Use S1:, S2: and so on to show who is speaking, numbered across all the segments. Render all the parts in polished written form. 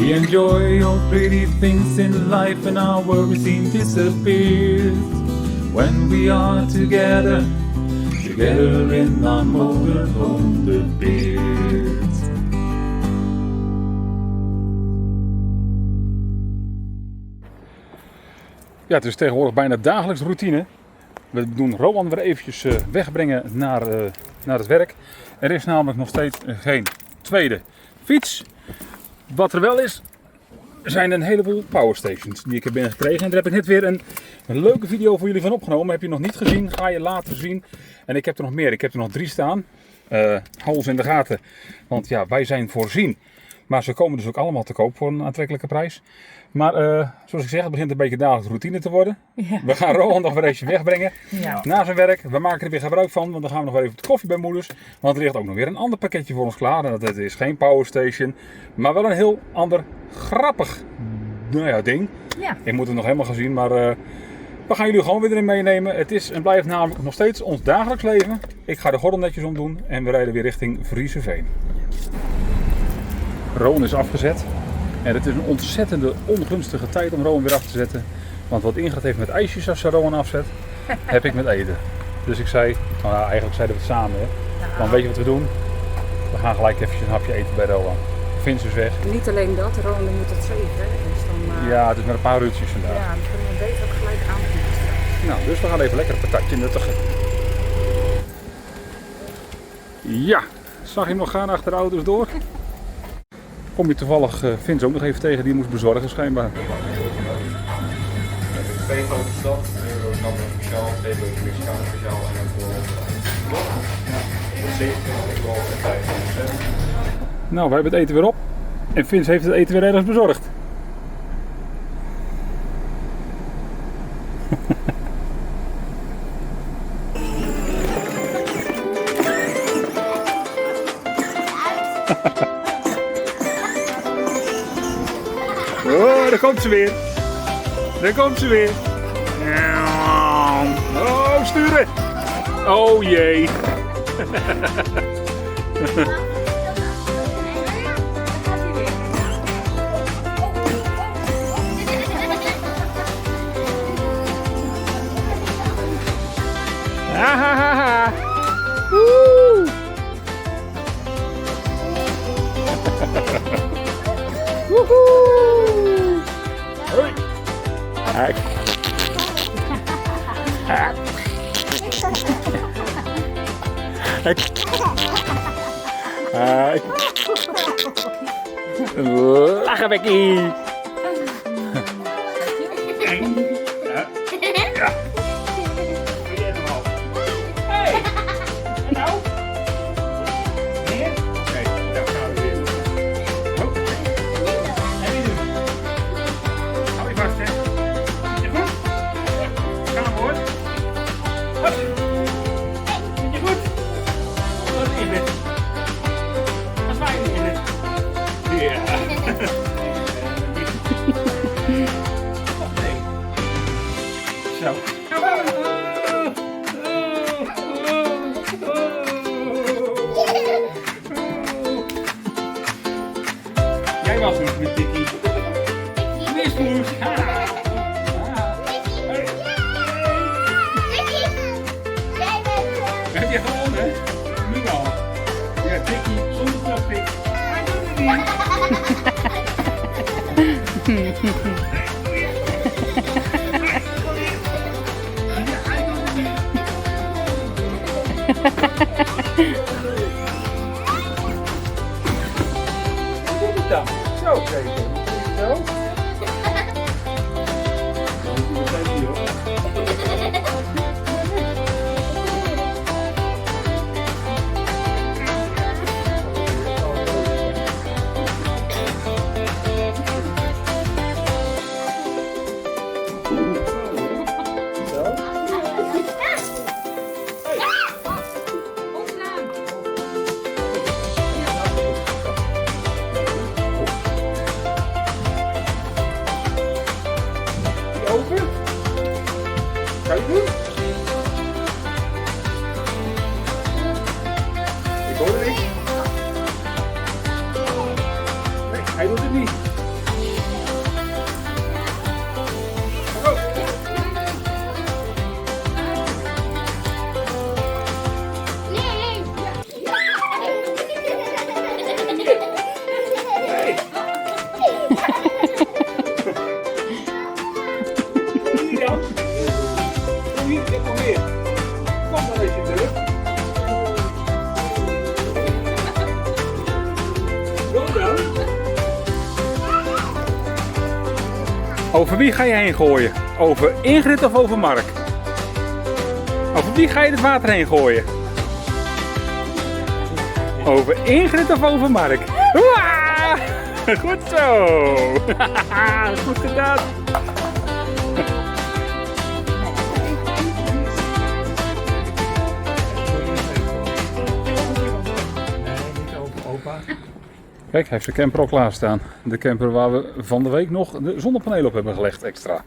S1: We enjoy all pretty things in life and our worries seem disappears when we are together in our motorhome, the Beers.
S2: Ja, het is tegenwoordig bijna dagelijks routine. We doen Rowan weer eventjes wegbrengen naar het werk. Er is namelijk nog steeds geen tweede fiets. Wat er wel is, zijn een heleboel powerstations die ik heb binnengekregen. En daar heb ik net weer een leuke video voor jullie van opgenomen. Heb je nog niet gezien, ga je later zien. En ik heb er nog meer, ik heb er nog 3 staan. Hou ons in de gaten, want ja, wij zijn voorzien. Maar ze komen dus ook allemaal te koop voor een aantrekkelijke prijs. Maar zoals ik zeg, het begint een beetje dagelijks routine te worden. Ja. We gaan Rowan nog weer eens wegbrengen na zijn werk. We maken er weer gebruik van, want dan gaan we nog weer even op de koffie bij moeders. Want er ligt ook nog weer een ander pakketje voor ons klaar. En dat is geen powerstation, maar wel een heel ander grappig ding. Ja. Ik moet het nog helemaal gaan zien, maar we gaan jullie gewoon weer erin meenemen. Het is en blijft namelijk nog steeds ons dagelijks leven. Ik ga de gordel netjes omdoen en we rijden weer richting Frieseveen. Rowan is afgezet. En het is een ontzettende ongunstige tijd om Rowan weer af te zetten. Want wat Ingrid heeft met ijsjes als ze Rowan afzet, heb ik met eten. Dus ik zei, nou ja, eigenlijk zeiden we het samen. Hè. Dan weet je wat we doen? We gaan gelijk even een hapje eten bij Rowan. Vince is weg.
S3: Niet alleen dat, Rowan moet het zeven. Dus dan,
S2: ja, het is met een paar uurtjes vandaag.
S3: Ja, dan kunnen we beter ook gelijk aanbieden.
S2: Nou, dus we gaan even lekker een patatje nuttigen. Ja, zag je hem nog gaan achter de auto's door? Kom je toevallig Vince ook nog even tegen, die moest bezorgen schijnbaar.
S4: 2 grote stad, Rotterdam speciaal, 2 grote Mexicaan speciaal en dan voor 27 €.
S2: Nou, we hebben het eten weer op en Vince heeft het eten weer ergens bezorgd. Oh, daar komt ze weer. Daar komt ze weer. Oh, sturen. Oh jee. Ahahaha. Woe. Woehoe. Hoi. Hak. Hak. Hak. Hak. Lachen, Becky. Ja. Ja. Hey. Nou. Meer? Oké, daar gaan we weer. Oh. En wie doen? Hou je vast, hè? Zit je goed? Gaan we hoor. Hop. Zit je goed? Wat is dit? Wat zwaai je dit? Ja. Nee. Zo. Jij was niet met Dickie. Mismoes. Heb je gewonnen? Nu al. Ja, Dickie zonder plastic. Hij doet het niet. Hoe doe je het dan? Zo, zeker. Zo. Dan doe je het even hier, hoor. Ga je het doen? Ik hoor het niet. Nee, hij doet het niet. Over wie ga je heen gooien? Over Ingrid of over Mark? Over wie ga je het water heen gooien? Over Ingrid of over Mark? Hoera! Goed zo! Goed gedaan! Kijk, hij heeft zijn camper al klaarstaan. De camper waar we van de week nog de zonnepanelen op hebben gelegd extra.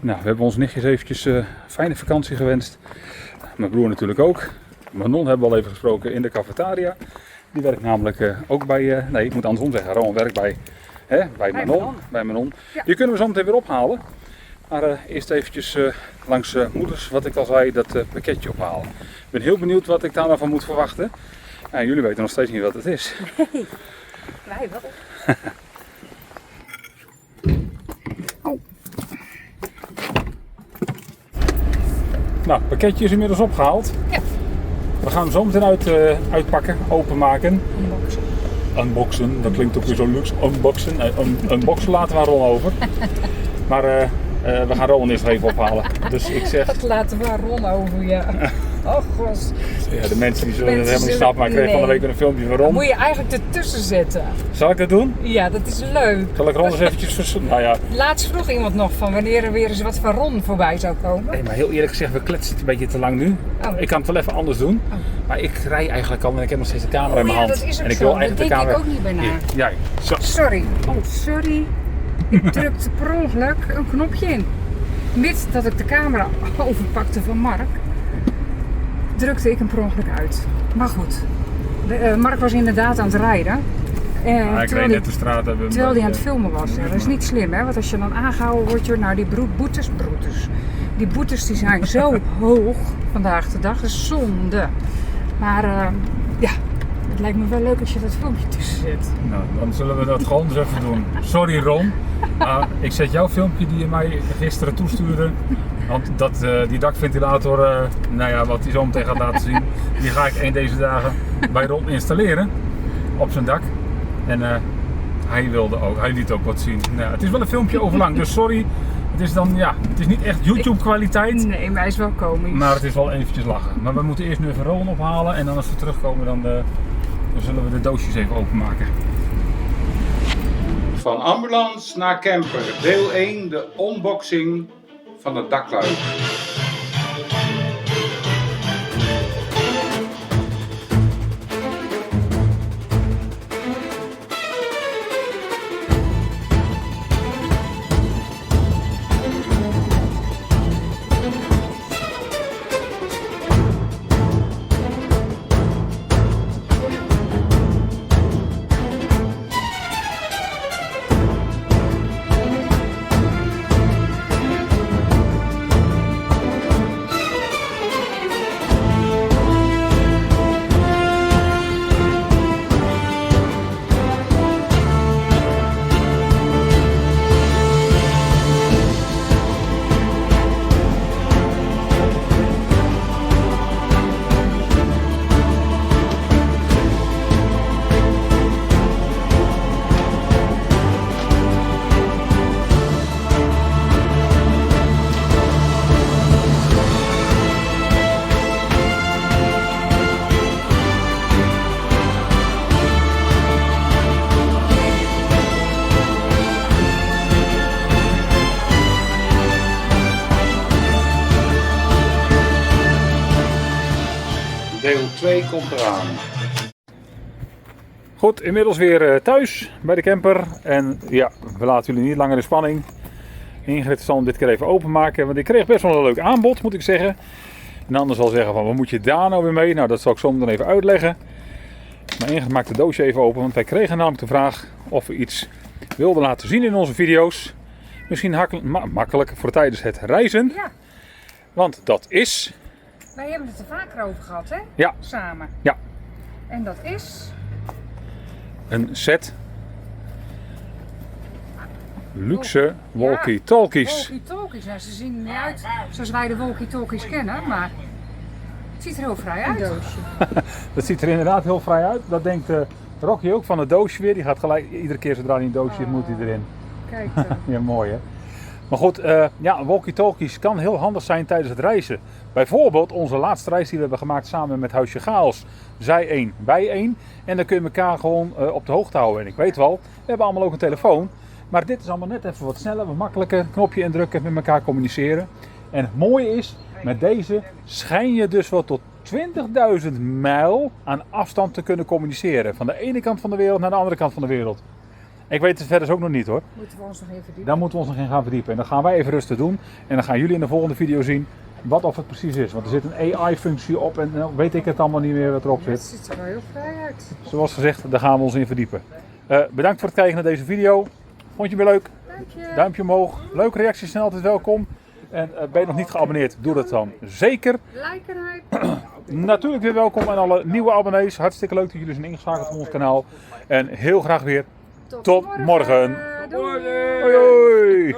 S2: Nou, we hebben ons nichtjes eventjes fijne vakantie gewenst. Mijn broer natuurlijk ook. Manon hebben we al even gesproken in de cafetaria. Die werkt namelijk ook bij, nee ik moet andersom zeggen, Ron werkt bij Manon.
S3: Ja.
S2: Die kunnen we zo meteen weer ophalen. Maar eerst eventjes langs moeders, wat ik al zei, dat pakketje ophalen. Ik ben heel benieuwd wat ik daar nou van moet verwachten. En jullie weten nog steeds niet wat het is.
S3: Nee, wij wel.
S2: Nou, het pakketje is inmiddels opgehaald.
S3: Ja.
S2: We gaan hem zo meteen uitpakken, openmaken. Unboxen, dat klinkt ook weer zo luxe. Unboxen laten we Ron over. Maar we gaan Ron eerst even ophalen. Dus ik zeg...
S3: Dat laten we Ron over, ja. Oh god.
S2: Ja, de mensen die zullen het helemaal niet snappen, maar ik kreeg van de week een filmpje van Ron.
S3: Moet je eigenlijk ertussen zetten.
S2: Zal ik dat doen?
S3: Ja, dat is leuk.
S2: Zal ik Ron eens eventjes verzoeken? Nou ja.
S3: Laatst vroeg iemand nog van wanneer er weer eens wat van Ron voorbij zou komen.
S2: Nee, maar heel eerlijk gezegd, we kletsen het een beetje te lang nu.
S3: Oh.
S2: Ik kan het wel even anders doen.
S3: Oh.
S2: Maar ik rij eigenlijk al en ik heb nog steeds de camera in mijn hand.
S3: Dat is ook
S2: en ik
S3: zo.
S2: wil
S3: Dat
S2: eigenlijk
S3: denk
S2: de camera...
S3: ik ook niet bij na.
S2: Hier, jij. Zo.
S3: Sorry. Oh, sorry. Ik drukte per ongeluk een knopje in. Mits dat ik de camera overpakte van Mark, drukte ik hem per ongeluk uit. Maar goed, Mark was inderdaad aan het rijden.
S2: Ik reed net de straat hebben.
S3: Terwijl hij aan het filmen was. Ja, dat is niet slim, hè? Want als je dan aangehouden wordt, nou die boetes. Die boetes die zijn zo hoog vandaag de dag, dat is zonde. Maar ja, het lijkt me wel leuk als je dat filmpje tussen zet.
S2: Nou, dan zullen we dat gewoon eens even doen. Sorry Ron, ik zet jouw filmpje die je mij gisteren toestuurde. Want die dakventilator, nou ja, wat hij zo meteen gaat laten zien, die ga ik een deze dagen bij Ron installeren op zijn dak. En hij liet ook wat zien. Nou, het is wel een filmpje overlang, dus sorry. Het is dan, ja, het is niet echt YouTube kwaliteit.
S3: Nee, maar hij is wel komisch.
S2: Maar het is wel eventjes lachen. Maar we moeten eerst nu even Ron ophalen en dan als we terugkomen dan zullen we de doosjes even openmaken. Van ambulance naar camper, deel 1, de unboxing van het dakluik. Deel 2 komt eraan. Goed, inmiddels weer thuis bij de camper. En ja, we laten jullie niet langer in spanning. Ingrid zal hem dit keer even openmaken. Want ik kreeg best wel een leuk aanbod, moet ik zeggen. En anders zal zeggen van, wat moet je daar nou weer mee? Nou, dat zal ik zo dan even uitleggen. Maar Ingrid maakt het doosje even open. Want wij kregen namelijk de vraag of we iets wilden laten zien in onze video's. Misschien makkelijk voor tijdens het reizen.
S3: Ja,
S2: Want dat is...
S3: wij hebben het er vaker over gehad, hè?
S2: Ja.
S3: Samen.
S2: Ja.
S3: En dat is...
S2: een set luxe walkie-talkies.
S3: Walkie-talkies. Nou, ze zien er niet uit zoals wij de walkie-talkies kennen, maar het ziet er heel vrij uit.
S2: Dat ziet er inderdaad heel vrij uit. Dat denkt Rocky ook van het doosje weer. Die gaat gelijk, iedere keer zodra hij een doosje heeft, moet hij erin.
S3: Kijk,
S2: Ja, mooi hè. Maar goed, ja, walkie-talkies kan heel handig zijn tijdens het reizen. Bijvoorbeeld onze laatste reis die we hebben gemaakt samen met Huisje Chaos. Zij 1, wij 1. En dan kun je elkaar gewoon op de hoogte houden. En ik weet wel, we hebben allemaal ook een telefoon. Maar dit is allemaal net even wat sneller, wat makkelijker. Knopje indrukken en met elkaar communiceren. En het mooie is, met deze schijn je dus wel tot 20.000 mijl aan afstand te kunnen communiceren. Van de ene kant van de wereld naar de andere kant van de wereld. Ik weet het verder ook nog niet hoor.
S3: Moeten we ons nog even verdiepen?
S2: Daar moeten we ons nog in gaan verdiepen. En dat gaan wij even rustig doen. En dan gaan jullie in de volgende video zien wat of het precies is. Want er zit een AI-functie op en nou weet ik het allemaal niet meer wat erop
S3: Het
S2: zit.
S3: ziet er wel heel vrij uit.
S2: Zoals gezegd, daar gaan we ons in verdiepen. Bedankt voor het kijken naar deze video. Vond je me leuk?
S3: Dank je.
S2: Duimpje omhoog. Leuke reacties zijn altijd welkom. En ben je nog niet geabonneerd, doe dat dan zeker.
S3: Like en hype.
S2: Natuurlijk weer welkom aan alle nieuwe abonnees. Hartstikke leuk dat jullie zijn ingeschakeld op ons kanaal. En heel graag weer tot morgen.
S3: Doei.
S2: Hoi hoi!